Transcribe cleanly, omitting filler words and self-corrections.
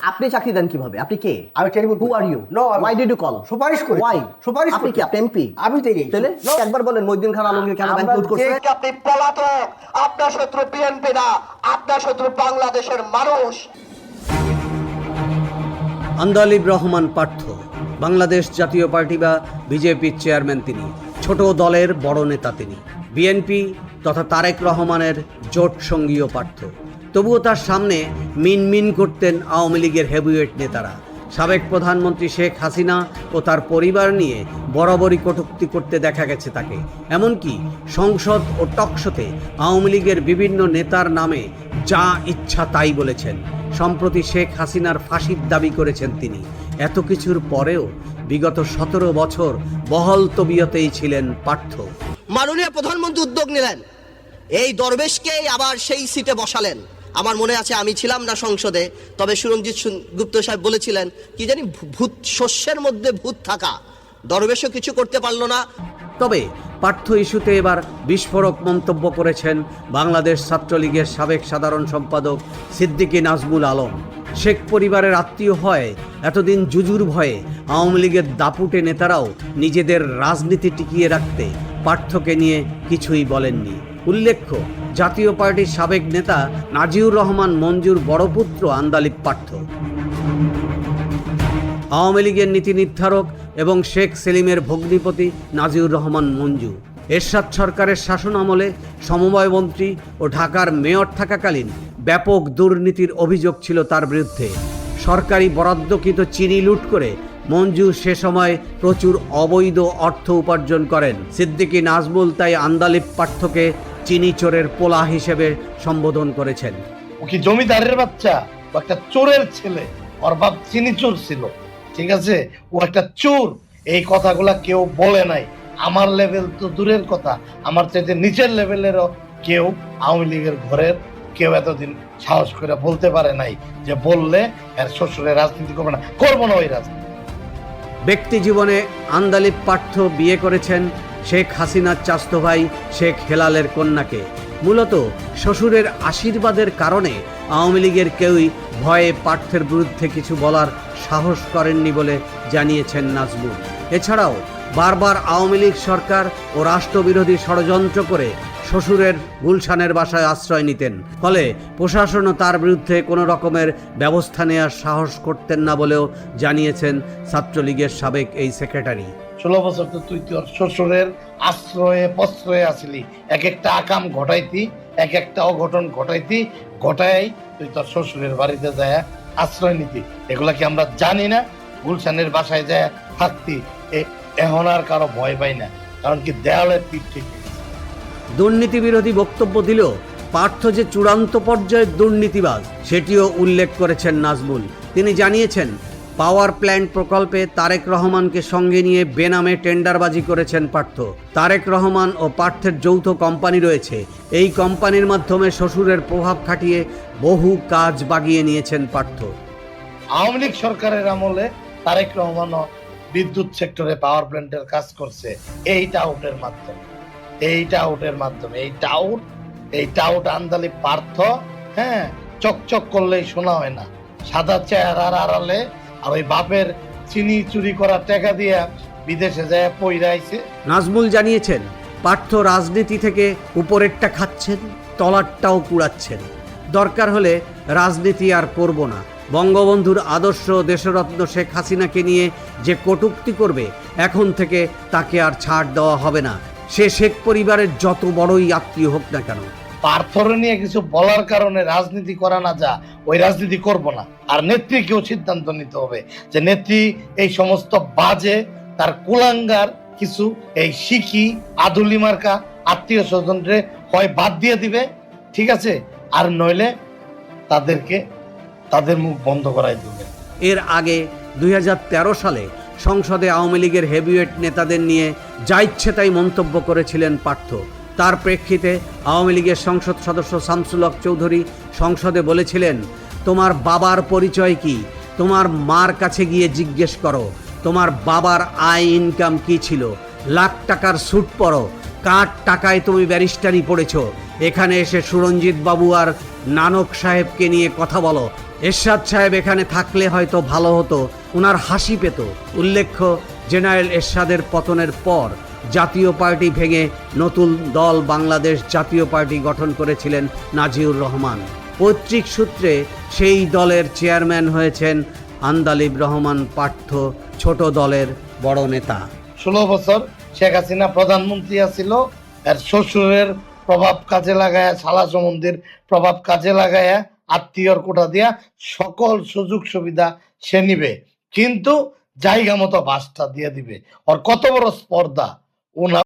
আপনি চাকরি দেন কিভাবে? আপনি কে? আমি telephone who are you? No why did you call? সুপারিশ করি হোয়াই? সুপারিশ আপনি কি? আপনি এমপি? আমি থেকে তাহলে একবার বলেন মহিউদ্দিন খান আলমগীর কেন ব্যাংক লুট করছে? আপনি পলাতক, আপনার শত্রু বিএনপি না, আপনার শত্রু বাংলাদেশের মানুষ। আন্দালিব রহমান পার্থ বাংলাদেশ জাতীয় পার্টি বা বিজেপির চেয়ারম্যান। তিনি ছোট দলের বড় নেতা। তিনি বিএনপি তথা তারেক রহমানের জোট সঙ্গীয় পার্থ। তবুও তার সামনে মিনমিন করতেন আওয়ামী লীগের হেভিওয়েট নেতারা। সাবেক প্রধানমন্ত্রী শেখ হাসিনা ও তার পরিবার নিয়ে বরাবরই কটূক্তি করতে দেখা গেছে তাকে। এমনকি সংসদ ও টকশোতে আওয়ামী লীগের বিভিন্ন নেতার নামে যা ইচ্ছা তাই বলেছেন। সম্প্রতি শেখ হাসিনার ফাঁসির দাবি করেছেন তিনি। এত কিছুর পরেও বিগত 17 বছর বহাল তবিয়তেই ছিলেন পার্থ। মাননীয় প্রধানমন্ত্রী উদ্যোগ নিলেন, এই দরবেশকেই আবার সেই সিটে বসালেন। আমার মনে আছে, আমি ছিলাম না সংসদে, তবে সুরঞ্জিত গুপ্ত সাহেব বলেছিলেন কি জানি, ভূত শস্যের মধ্যে ভূত থাকা। দরবেশও কিছু করতে পারল না। তবে পার্থ ইস্যুতে এবার বিস্ফোরক মন্তব্য করেছেন বাংলাদেশ ছাত্রলীগের সাবেক সাধারণ সম্পাদক সিদ্দিকী নাজমুল আলম। শেখ পরিবারের আত্মীয় হয় এতদিন জুজুর ভয়ে আওয়ামী লীগের দাপুটে নেতারাও নিজেদের রাজনীতি টিকিয়ে রাখতে পার্থকে নিয়ে কিছুই বলেননি। উল্লেখ্য, জাতীয় পার্টির সাবেক নেতা নাজিউর রহমান মঞ্জুর বড় পুত্র আন্দালিব পার্থ। আওয়ামী লীগের নীতি নির্ধারক এবং শেখ সেলিমের ভগ্নিপতি নাজিউর রহমান মঞ্জু। এরশাদ সরকারের শাসন আমলে সমবায় মন্ত্রী ও ঢাকার মেয়র থাকাকালীন ব্যাপক দুর্নীতির অভিযোগ ছিল তার বিরুদ্ধে। সরকারি বরাদ্দকৃত চিনি লুট করে মঞ্জু সে সময় প্রচুর অবৈধ অর্থ উপার্জন করেন। সিদ্দিকী নাজমুল তাই আন্দালিব পার্থকে চিনি চোরের পোলা হিসেবে সম্বোধন করেছেন। ও কি জমিদারের বাচ্চা? ও একটা চোরের ছেলে, ওর বাপ চিনি চোর ছিল, ঠিক আছে? ও একটা চোর। এই কথাগুলা কেউ বলে নাই। আমার লেভেল তো দূরের কথা, আমার চাইতে নিচের লেভেলেরও কেউ আওয়ামী লীগের ঘরের কেউ এতদিন সাহস করে বলতে পারে নাই যে বললে এর শ্বশুরের রাজনীতি করবে না, করবো না ওই রাজনীতি। ব্যক্তি জীবনে আন্দালিব পার্থ বিয়ে করেছেন শেখ হাসিনার চাচতো ভাই শেখ হেলালের কন্যাকে। মূলত শ্বশুরের আশীর্বাদের কারণে আওয়ামী লীগের কেউই ভয়ে পার্থের বিরুদ্ধে কিছু বলার সাহস করেননি বলে জানিয়েছেন নাজমুল। এছাড়াও বারবার আওয়ামী লীগ সরকার ও রাষ্ট্রবিরোধী ষড়যন্ত্র করে শ্বশুরের গুলশানের বাসায় আশ্রয় নিতেন। ফলে প্রশাসনও তার বিরুদ্ধে কোনো রকমের ব্যবস্থা নেওয়ার সাহস করতেন না বলেও জানিয়েছেন ছাত্রলীগের সাবেক এই সেক্রেটারি। 16 বছর তো তুই তোর শ্বশুরের আশ্রয়ে প্রশ্রয়ে আসলি, এক একটা আকাম ঘটাইতি, এক একটা অঘটন ঘটাইতি, ঘটাই তুই তোর শ্বশুরের বাড়িতে যায় আশ্রয় নিতি। এগুলা কি আমরা জানি না? গুলশানের বাসায় যায় থাকতি, এখন আর কারো ভয় পাই না, কারণ কি দেয়ালের পিঠ ঠিক। দুর্নীতি বিরোধী বক্তব্য দিলেও পার্থ যে চূড়ান্ত পর্যায়ের দুর্নীতিবাজ সেটিও উল্লেখ করেছেন নাজমুল। তিনি জানিয়েছেন, পাওয়ার প্ল্যান্ট প্রকল্পে তারেক রহমানকে সঙ্গে নিয়ে বেনামে টেন্ডারবাজি করেছেন পার্থ। তারেক রহমান ও পার্থের যৌথ কোম্পানি রয়েছে। এই কোম্পানির মাধ্যমে শ্বশুরের প্রভাব খাটিয়ে বহু কাজ বাগিয়ে নিয়েছেন পার্থ। আওয়ামী লীগ সরকারের আমলে তারেক রহমানও বিদ্যুৎ সেক্টরে পাওয়ার প্ল্যান্টের কাজ করছে এই টাউটের মাধ্যমে। এই টাউট আন্দালিব পার্থ, হ্যাঁ, চকচক করলেই শোনা হয় না, সাদা চেহারার আড়ালে আর ওই বাপের চিনি চুরি করা টাকা দিয়ে বিদেশে যায় পইরাইছে। নাজমুল জানিয়েছেন, পার্থ রাজনীতি থেকে উপরেরটা খাচ্ছেন, তলারটাও কুড়াচ্ছেন। দরকার হলে রাজনীতি আর করব না। বঙ্গবন্ধুর আদর্শ দেশরত্ন শেখ হাসিনাকে নিয়ে যে কটূক্তি করবে, এখন থেকে তাকে আর ছাড় দেওয়া হবে না, সে শেখ পরিবারের যত বড়ই আত্মীয় হোক না কেন। পার্থর নিয়ে কিছু বলার কারণে রাজনীতি করা না, যা ওই রাজনীতি করব না। আর নেত্রীকেও সিদ্ধান্ত নিতে হবে যে নেত্রী এই সমস্ত বাজে তার কুলাঙ্গার কিছু এই শিখি আদুলি মার্কা আত্মীয় স্বজনরে হয় বাদ দিয়ে দিবে, ঠিক আছে, আর নইলে তাদের মুখ বন্ধ করাই দেবে। এর আগে 2013 সালে সংসদে আওয়ামী লীগের হেভিওয়েট নেতাদের নিয়ে যা ইচ্ছে তাই মন্তব্য করেছিলেন পার্থ। তার প্রেক্ষিতে আওয়ামী লীগের সংসদ সদস্য শামসুল হক চৌধুরী সংসদে বলেছিলেন, তোমার বাবার পরিচয় কি? তোমার মার কাছে গিয়ে জিজ্ঞেস করো তোমার বাবার আয় ইনকাম কি ছিল। লাখ টাকার স্যুট পরো, কার টাকায় তুমি ব্যারিস্টারি পড়েছো? এখানে এসে সুরঞ্জিত বাবু আর নানক সাহেবকে নিয়ে কথা বলো, এরশাদ সাহেব এখানে থাকলে হয়তো ভালো হতো, ওনার হাসি পেত। উল্লেখ্য, জেনারেল এরশাদের পতনের পর জাতীয় পার্টি ভেঙে নতুন দল বাংলাদেশ জাতীয় পার্টি গঠন করেছিলেন নাজিউর রহমান। পৈতৃক সূত্রে সেই দলের চেয়ারম্যান হয়েছেন আন্দালিব রহমান পার্থ, ছোট দলের বড় নেতা। 16 বছর শেখ হাসিনা প্রধানমন্ত্রী আছিল, এর শ্বশুরের প্রভাব কাজে লাগায়া, শালা সম্বন্ধের প্রভাব কাজে লাগায়া, আত্মীয়র কোটা দিয়া সকল সুযোগ সুবিধা সে নিবে, কিন্তু জায়গা মতো বাসটা দিয়ে দিবে। ওর কত বড় স্পর্ধা! ওনা